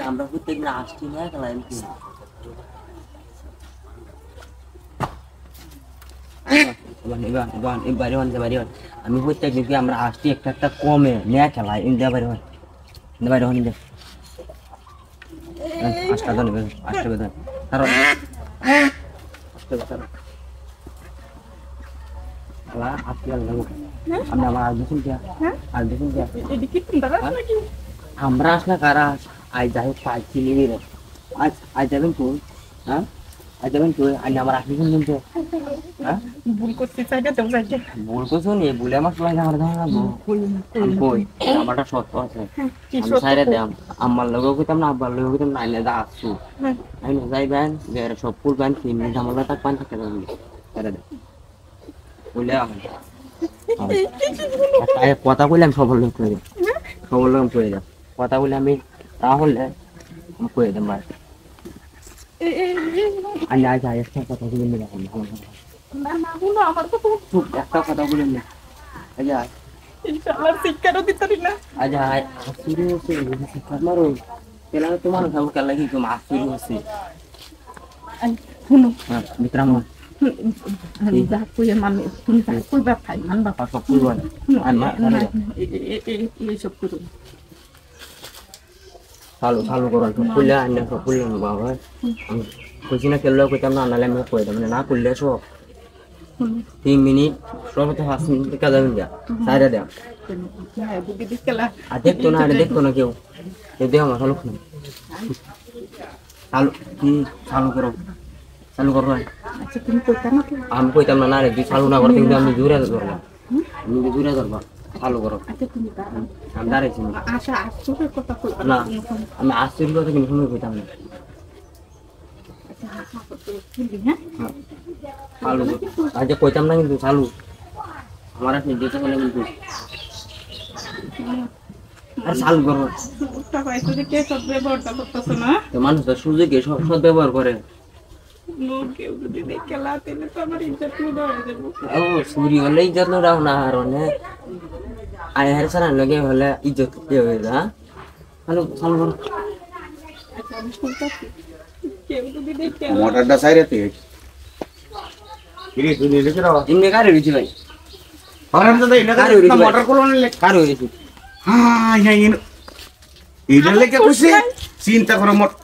আমরা প্রত্যেকদিন আসছি না ক্লায়েন্টকে আমি প্রত্যেকদিন আমরা আসছি একটা কমে নেয়া খেলা ইন্ডিয়া বাইরে হয় বাইরে হন আটটা তো নেবে আটটা বেতন কারণ আমরা আসলে কারা আজ যাই পাইছি নিবি আজ যাবেন তুই হ্যাঁ আজ যাবেন তুই আজ আমার আসবি কিন্তু হ্যাঁ ভুল করতে চাইলে তো যাইছে ভুল করছো নি ভুলে আমার সবাই আমার ধারণা কই আমারটা সত্য আছে আমি সাইরে দেম আমার লগেও কইতাম না আব্বার লগেও কইতাম না আইলে দা আসু আইলে যাইবেন বের সব ফুল বান তিন মিনিট আমাদের তাক পান থাকে যাবে সাইরে দে বলে কথা বললাম সবল লোক করে সবল লোক করে দাও কথা বলে আমি তাহলে করে দেব ভাই আল্লাহ যায় একটা কথা বলে না ভালো না না বলো আমার তো খুব একটা কথা বলে না আচ্ছা ইনশাআল্লাহ শিক্ষাও দিতে না আচ্ছা আসুরি হচ্ছে শিক্ষা মারো তেলা তোমার সব কাল লাগি তো আসুরি হচ্ছে শুনো হ্যাঁ মিত্রাম যা কই মানে তুমি যা কই বা খাই মান বাবা সব কই বল এই সব করো চালু করো কইলা আন্না সব কইলা বাবা কইছি না কেলো কইতাম না নালে আমি কই দাম না কইলে সব 3 মিনিট সবতে 5 মিনিট কাজ হবে যা সাইরা দাও হ্যাঁ বুদ্ধি দিছলা আর দেখতো না কেউ দেও আমার চালু করো চালু করো আচ্ছা তুমি কইতাম না আমি কইতাম না রে তুই চালু না করতে কিন্তু আমি জোরে ধরলাম আমি জোরে ধরবা চালু করো আচ্ছা তুমি আমি দাঁড়াইছি আশা আসলে কথা কই না আমি আসল কথা কিন্তু শুনে কইতাম না আচ্ছা হ্যাঁ চালু আচ্ছা কইতাম না কিন্তু চালু আমার আপনি দিতে বলে কিন্তু আর চালু করো টাকা এসে কে সব ব্যবহারটা করতেছ না তো মানুষ তো সুযোগে সব ব্যবহার করে লোক কেউ যদি দেখে লাতে না তো আমার ইজ্জত লুটা হয়ে যাবে ও চুরি হলে ইজ্জত লুটাও না আর মানে আয় হার সারা লগে হলে ইজ্জত কি হয়ে যা হ্যালো চালু করো আচ্ছা আমি শুনতাছি কেউ যদি দেখে মোটরটা সাইরেতে কিরে তুই লিখে দাও ইননে কারে রইছি ভাই হরাম দাদা ইননে কারে রইছি মোটর কোন কারে রইছি হ্যাঁ ইয়া ইন এইটা লেখা কইছে চিন্তা করো মোটর